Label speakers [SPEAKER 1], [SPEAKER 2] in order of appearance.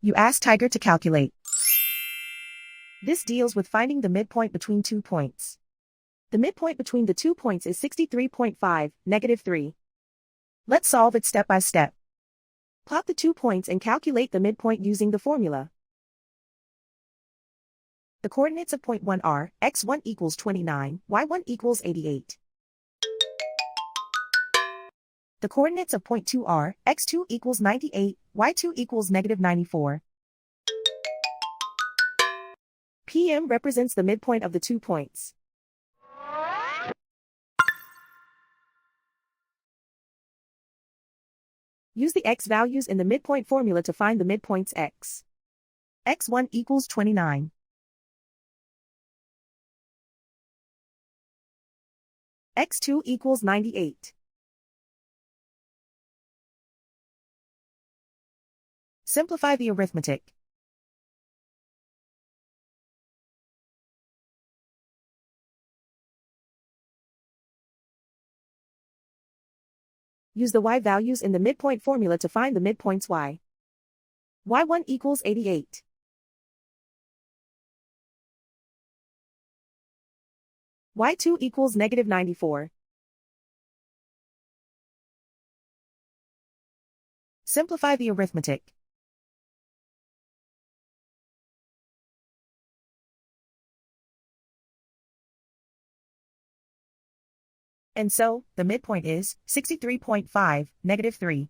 [SPEAKER 1] You ask Tiger to calculate. This deals with finding the midpoint between 2 points. The midpoint between the 2 points is 63.5, -3. Let's solve it step by step. Plot the 2 points and calculate the midpoint using the formula. The coordinates of point 1 are x1 equals 29, y1 equals 88. The coordinates of point 2 are x2 equals 98, y2 equals -94. PM represents the midpoint of the 2 points. Use the x values in the midpoint formula to find the midpoints x. x1 equals 29. x2 equals 98. Simplify the arithmetic. Use the y values in the midpoint formula to find the midpoints y. y1 equals 88. y2 equals -94. Simplify the arithmetic. And so, the midpoint is 63.5, -3.